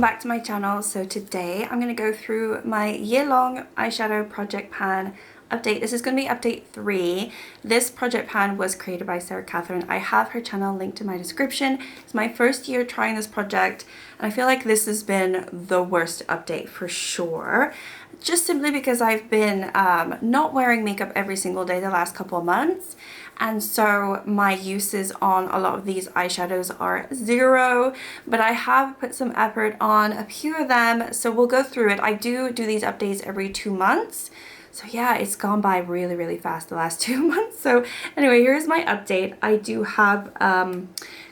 welcome back to my channel. So today I'm going to go through my year-long eyeshadow project pan update. This is going to be update 3. This project pan was created by Sarah Katherine. I have her channel linked in my description. It's my first year trying this project and I feel like this has been the worst update for sure. Just simply because I've been not wearing makeup every single day the last couple of months, and so my uses on a lot of these eyeshadows are 0, but I have put some effort on a few of them, so we'll go through it. I do these updates every 2 months, so yeah, it's gone by really fast the last 2 months. So anyway, here's my update. I do have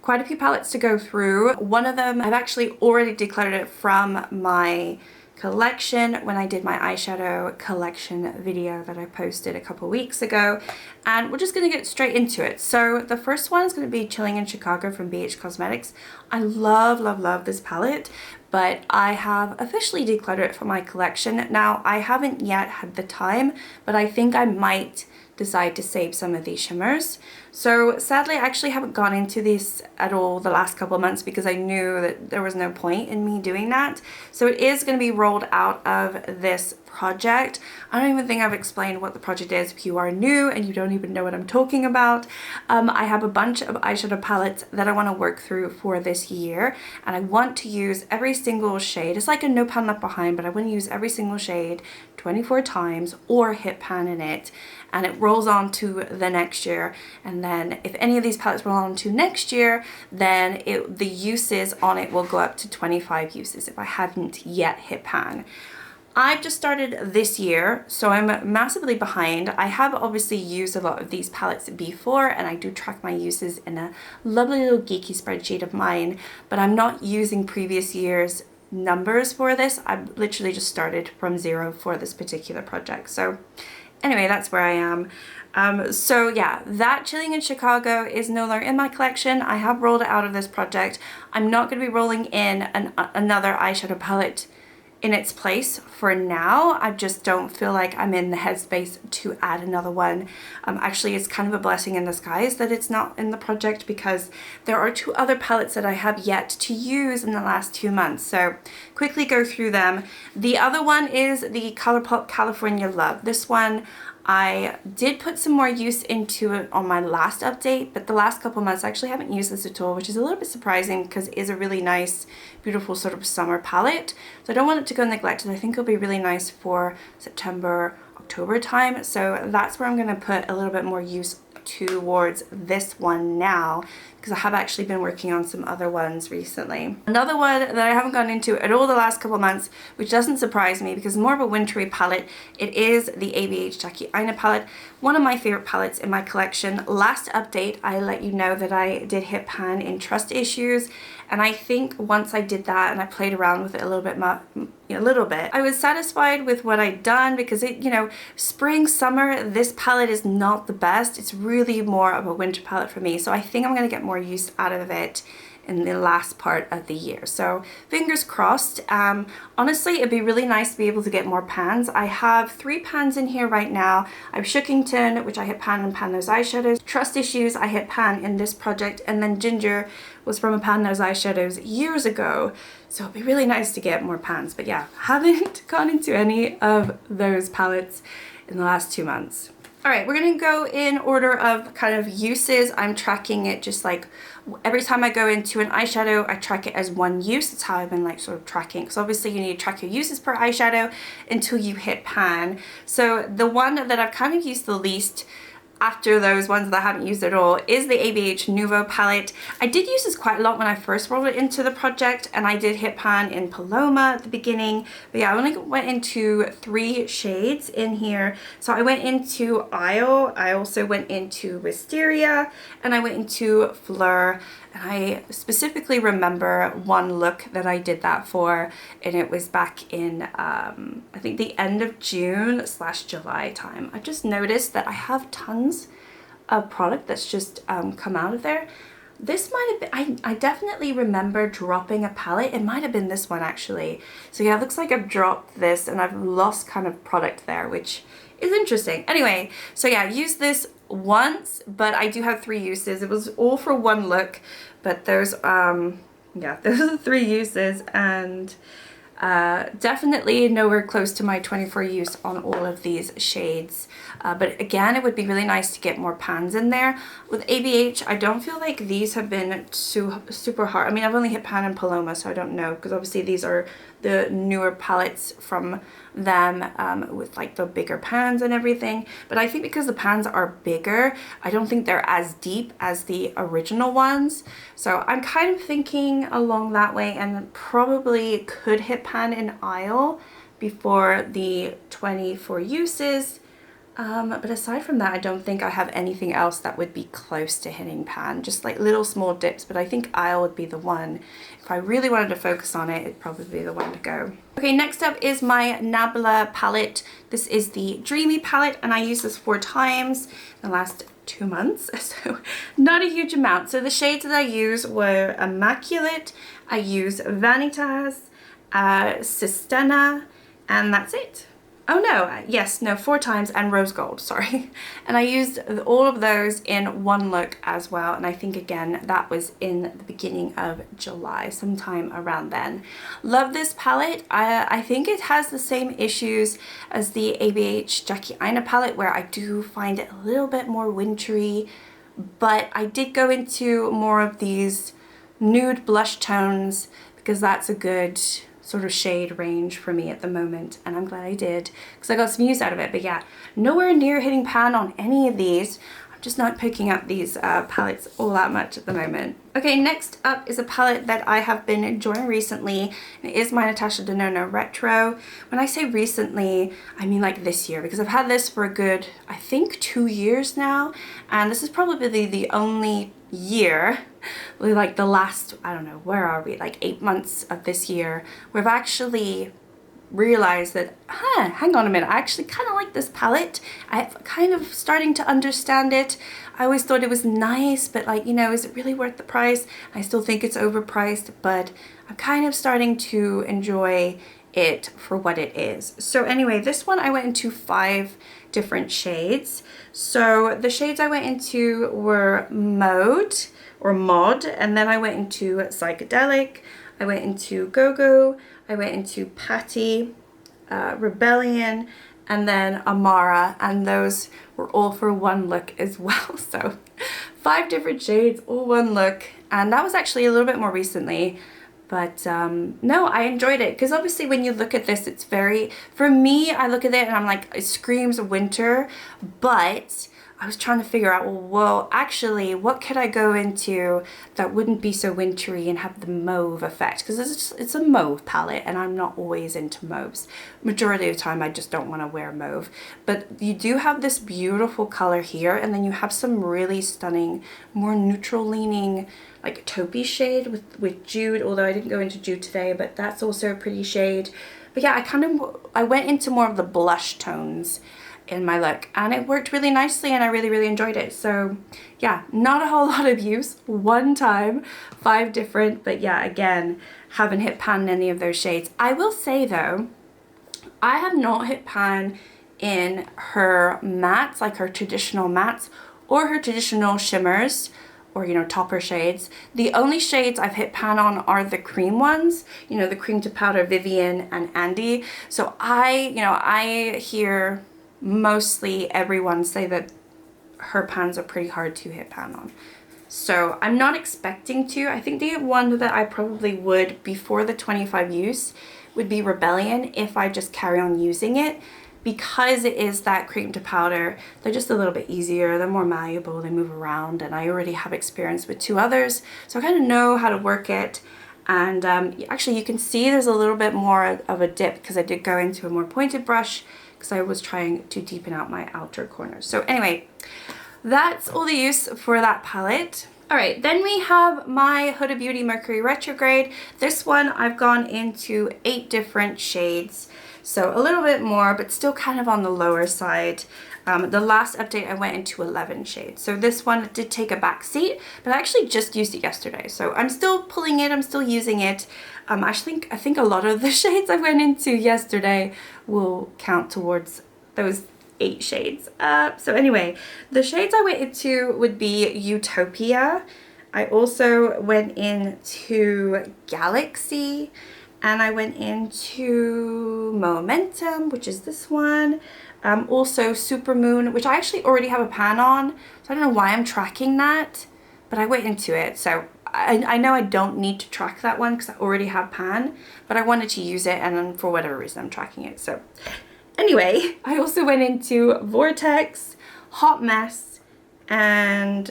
quite a few palettes to go through. One of them I've actually already declared it from my collection when I did my eyeshadow collection video that I posted a couple weeks ago, and we're just going to get straight into it. So the first one is going to be Chilling in Chicago from ABH Cosmetics. I love this palette, but I have officially declared it for my collection. Now I haven't yet had the time, but I think I might decide to save some of these shimmers. So sadly I actually haven't gone into this at all the last couple of months because I knew that there was no point in me doing that. So it is going to be rolled out of this project. I don't even think I've explained what the project is if you are new and you don't even know what I'm talking about. I have a bunch of eyeshadow palettes that I want to work through for this year, and I want to use every single shade. It's like a no pan left behind, but I want to use every single shade 24 times or hit pan in it, and it rolls on to the next year. And then if any of these palettes roll on to next year, then the uses on it will go up to 25 uses if I haven't yet hit pan. I've just started this year, so I'm massively behind. I have obviously used a lot of these palettes before, and I do track my uses in a lovely little geeky spreadsheet of mine, but I'm not using previous years' numbers for this. I've literally just started from 0 for this particular project. So anyway, that's where I am. So yeah, that Chilling in Chicago is no longer in my collection. I have rolled it out of this project. I'm not going to be rolling in another eyeshadow palette in its place for now. I just don't feel like I'm in the headspace to add another one. Actually, it's kind of a blessing in disguise that it's not in the project because there are 2 other palettes that I have yet to use in the last 2 months. So quickly go through them. The other one is the ColourPop California Love. This one I did put some more use into it on my last update, but the last couple months I actually haven't used this at all, which is a little bit surprising because it is a really nice, beautiful sort of summer palette. So I don't want it to go neglected. I think it'll be really nice for September, October time. So that's where I'm going to put a little bit more use towards this one now, because I have actually been working on some other ones recently. Another one that I haven't gone into at all the last couple of months, which doesn't surprise me because it's more of a wintry palette, it is the ABH Jackie Aina palette, one of my favorite palettes in my collection. Last update I let you know that I did hit pan in Trust Issues, and I think once I did that and I played around with it a little bit, I was satisfied with what I'd done because it, you know, spring, summer, this palette is not the best. It's really more of a winter palette for me. So I think I'm going to get more use out of it in the last part of the year. So fingers crossed. Honestly, it'd be really nice to be able to get more pans. I have 3 pans in here right now. I have Shookington, which I hit pan and pan those eyeshadows. Trust Issues, I hit pan in this project. And then Ginger was from a pan those eyeshadows years ago. So it'd be really nice to get more pans. But yeah, haven't gone into any of those palettes in the last 2 months. All right, we're gonna go in order of kind of uses. I'm tracking it just like every time I go into an eyeshadow, I track it as one use. That's how I've been like sort of tracking. So obviously you need to track your uses per eyeshadow until you hit pan. So the one that I've kind of used the least after those ones that I haven't used at all is the ABH Nuvo palette. I did use this quite a lot when I first rolled it into the project, and I did hit pan in Paloma at the beginning. But yeah, I only went into 3 shades in here. So I went into Isle, I also went into Wisteria, and I went into Fleur. And I specifically remember one look that I did that for, and it was back in I think the end of June/July time. I just noticed that I have tons of product that's just come out of there. This might have been, I definitely remember dropping a palette. It might have been this one actually. So yeah, it looks like I've dropped this and I've lost kind of product there, which is interesting. Anyway, so yeah, I used this once, but I do have 3 uses. It was all for one look, but there's yeah, those are the 3 uses, and definitely nowhere close to my 24 use on all of these shades. But again, it would be really nice to get more pans in there. With ABH, I don't feel like these have been super hard. I mean, I've only hit pan and Paloma, so I don't know, because obviously these are the newer palettes from them, with like the bigger pans and everything. But I think because the pans are bigger, I don't think they're as deep as the original ones. So I'm kind of thinking along that way, and probably could hit pan in aisle before the 24 uses. But aside from that, I don't think I have anything else that would be close to hitting pan, just like little small dips. But I think aisle would be the one. If I really wanted to focus on it, it'd probably be the one to go. Okay, next up is my Nabla palette. This is the Dreamy palette, and I used this 4 times in the last 2 months, so not a huge amount. So the shades that I use were Immaculate, I use Vanitas, Sistena, and that's it. Oh no, yes, no, 4 times, and Rose Gold, sorry. And I used all of those in one look as well, and I think again that was in the beginning of July, sometime around then. Love this palette. I think it has the same issues as the ABH Jackie Aina palette, where I do find it a little bit more wintry, but I did go into more of these nude blush tones because that's a good sort of shade range for me at the moment, and I'm glad I did because I got some use out of it. But yeah, nowhere near hitting pan on any of these. I'm just not picking up these palettes all that much at the moment. Okay, next up is a palette that I have been enjoying recently. It is my Natasha Denona Retro. When I say recently, I mean like this year, because I've had this for a good, I think 2 years now, and this is probably the only year, like the last, I don't know, where are we, like 8 months of this year, where I've actually realized that, hang on a minute, I actually kind of like this palette. I'm kind of starting to understand it. I always thought it was nice, but like, you know, is it really worth the price? I still think it's overpriced, but I'm kind of starting to enjoy it for what it is. So anyway, this one I went into 5 different shades. So the shades I went into were Mod, and then I went into Psychedelic, I went into Go-Go, I went into Patty, Rebellion, and then Amara, and those were all for one look as well. So 5 different shades, all one look, and that was actually a little bit more recently. But no, I enjoyed it because obviously when you look at this, it's very, for me, I look at it and I'm like, it screams winter, but I was trying to figure out, well, actually, what could I go into that wouldn't be so wintry and have the mauve effect? Because it's a mauve palette, and I'm not always into mauves. Majority of the time, I just don't want to wear mauve. But you do have this beautiful color here, and then you have some really stunning, more neutral-leaning, like taupey shade with Jude, although I didn't go into Jude today, but that's also a pretty shade. But yeah, I went into more of the blush tones in my look, and it worked really nicely, and I really enjoyed it. So yeah, not a whole lot of use, 1 time, 5 different, but yeah, again, haven't hit pan in any of those shades. I will say though, I have not hit pan in her mattes, like her traditional mattes or her traditional shimmers, or, you know, topper shades. The only shades I've hit pan on are the cream ones, you know, the cream to powder Vivian and Andy. So I hear mostly everyone say that her pans are pretty hard to hit pan on. So I'm not expecting to. I think the one that I probably would before the 25 use would be Rebellion if I just carry on using it, because it is that cream to powder. They're just a little bit easier, they're more malleable, they move around, and I already have experience with 2 others, so I kind of know how to work it. And actually you can see there's a little bit more of a dip because I did go into a more pointed brush because I was trying to deepen out my outer corners. So anyway, that's all the use for that palette. Alright, then we have my Huda Beauty Mercury Retrograde. This one I've gone into 8 different shades, so a little bit more, but still kind of on the lower side. The last update I went into 11 shades, so this one did take a back seat, but I actually just used it yesterday, so I'm still pulling it, I'm still using it. I think a lot of the shades I went into yesterday will count towards those 8 shades. So anyway, the shades I went into would be Utopia, I also went into Galaxy, and I went into Momentum, which is this one. Also Supermoon, which I actually already have a pan on, so I don't know why I'm tracking that, but I went into it. So I know I don't need to track that one because I already have pan, but I wanted to use it, and then for whatever reason I'm tracking it. So anyway, I also went into Vortex, Hot Mess, and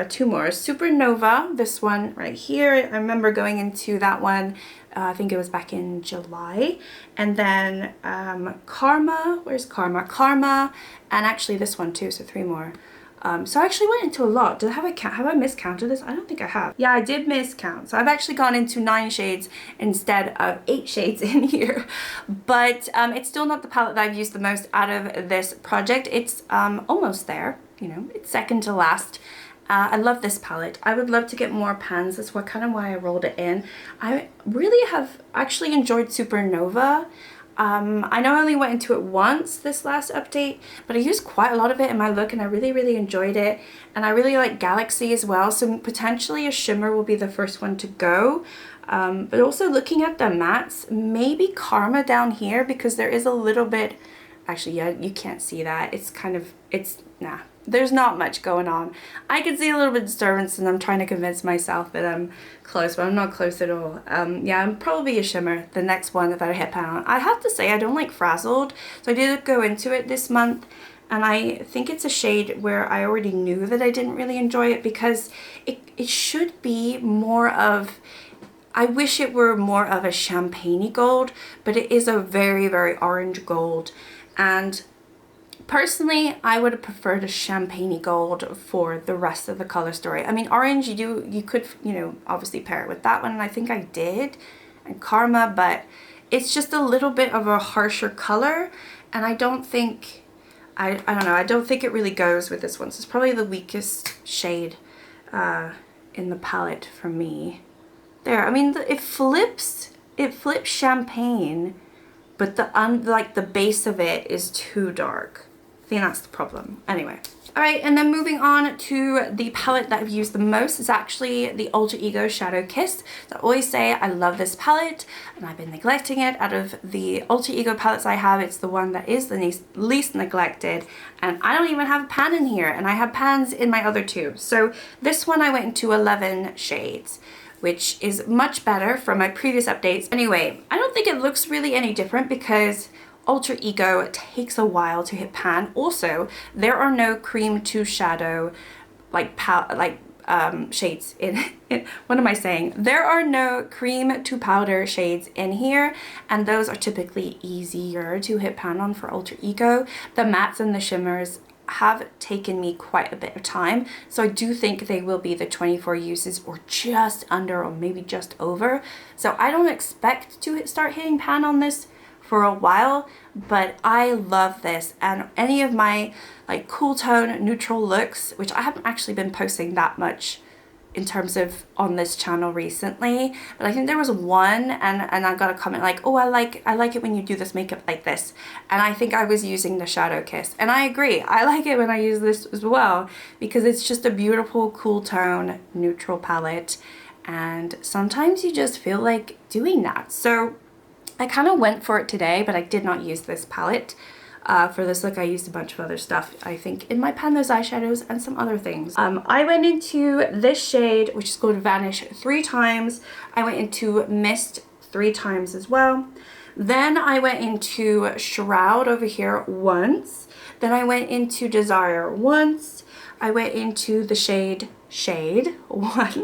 two more. Supernova, this one right here. I remember going into that one, I think it was back in July. And then Karma, where's Karma? Karma, and actually this one too, so three more. So I actually went into a lot. Did I have I miscounted this? I don't think I have. Yeah, I did miscount. So I've actually gone into 9 shades instead of 8 shades in here. But it's still not the palette that I've used the most out of this project. It's almost there. You know, it's second to last. I love this palette. I would love to get more pans. That's kind of why I rolled it in. I really have actually enjoyed Supernova. I know I only went into it once this last update, but I used quite a lot of it in my look, and I really enjoyed it. And I really like Galaxy as well, so potentially a shimmer will be the first one to go. But also looking at the mattes, maybe Karma down here, because there is a little bit, actually, yeah, you can't see that. It's kind of, nah. There's not much going on. I can see a little bit of disturbance, and I'm trying to convince myself that I'm close, but I'm not close at all. Yeah, I'm probably a shimmer, the next one that I hit pan on. I have to say I don't like Frazzled, so I did go into it this month, and I think it's a shade where I already knew that I didn't really enjoy it, because it should be more of, I wish it were more of a champagne-y gold, but it is a very orange gold. And personally, I would have preferred a champagne-y gold for the rest of the color story. I mean, orange, you could, you know, obviously pair it with that one, and I think I did, and Karma, but it's just a little bit of a harsher color, and I don't think, I don't know, I don't think it really goes with this one. So it's probably the weakest shade in the palette for me. There, I mean, it flips champagne, but the base of it is too dark. I think that's the problem. Anyway. Alright, and then moving on to the palette that I've used the most is actually the Alter Ego Shadow Kiss. So I always say I love this palette, and I've been neglecting it. Out of the Alter Ego palettes I have, it's the one that is the least neglected, and I don't even have a pan in here, and I have pans in my other tubes. So this one I went into 11 shades, which is much better from my previous updates. Anyway, I don't think it looks really any different because Alter Ego takes a while to hit pan. Also, there are no cream to shadow shades in what am I saying? There are no cream to powder shades in here, and those are typically easier to hit pan on for Alter Ego. The mattes and the shimmers have taken me quite a bit of time, so I do think they will be the 24 uses or just under, or maybe just over. So I don't expect to start hitting pan on this for a while, but I love this, and any of my like cool tone neutral looks, which I haven't actually been posting that much in terms of on this channel recently, but I think there was one, and I got a comment like, oh, I like it when you do this makeup like this, and I think I was using the Shadow Kiss, and I agree, I like it when I use this as well, because it's just a beautiful cool tone neutral palette, and sometimes you just feel like doing that. So I kind of went for it today, but I did not use this palette. For this look, I used a bunch of other stuff. I think in my pan, there's eyeshadows and some other things. I went into this shade, which is called Vanish, 3 times. I went into Mist 3 times as well. Then I went into Shroud over here once. Then I went into Desire once. I went into the shade Shade once.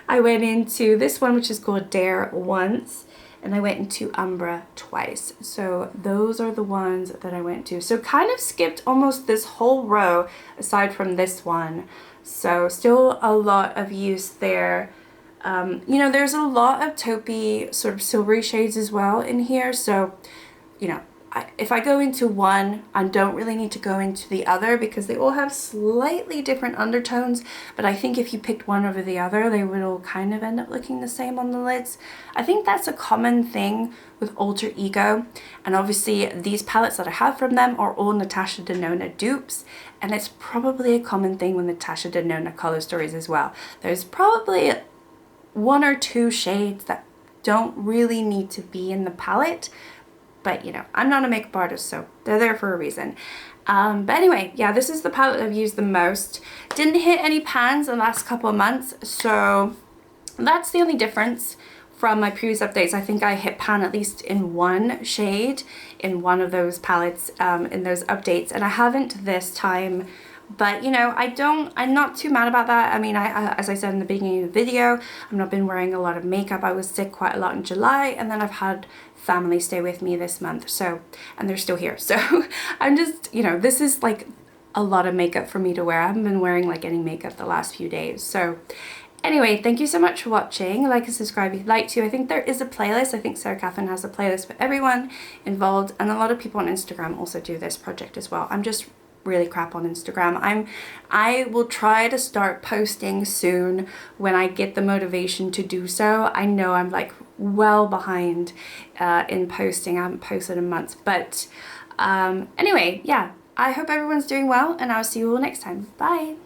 I went into this one, which is called Dare once. And I went into Umbra twice. So those are the ones that I went to. So kind of skipped almost this whole row aside from this one. So still a lot of use there. You know, there's a lot of taupey sort of silvery shades as well in here. So, you know, if I go into one, I don't really need to go into the other because they all have slightly different undertones, but I think if you picked one over the other, they would all kind of end up looking the same on the lids. I think that's a common thing with Alter Ego, and obviously these palettes that I have from them are all Natasha Denona dupes, and it's probably a common thing with Natasha Denona color stories as well. There's probably one or two shades that don't really need to be in the palette, but you know, I'm not a makeup artist, so they're there for a reason. But anyway, yeah, this is the palette I've used the most. Didn't hit any pans the last couple of months, so that's the only difference from my previous updates. I think I hit pan at least in one shade in one of those palettes in those updates, and I haven't this time. But you know, I'm not too mad about that. I mean, as I said in the beginning of the video, I've not been wearing a lot of makeup. I was sick quite a lot in July, and then I've had family stay with me this month, so, and they're still here. So I'm just, you know, this is like a lot of makeup for me to wear. I haven't been wearing like any makeup the last few days. So anyway, thank you so much for watching. Like and subscribe if you'd like to. I think there is a playlist. I think Sarah Katherine has a playlist for everyone involved, and a lot of people on Instagram also do this project as well. I'm just really crap on Instagram. I will try to start posting soon when I get the motivation to do so. I know I'm like well behind in posting. I haven't posted in months, but anyway, yeah, I hope everyone's doing well, and I'll see you all next time. Bye.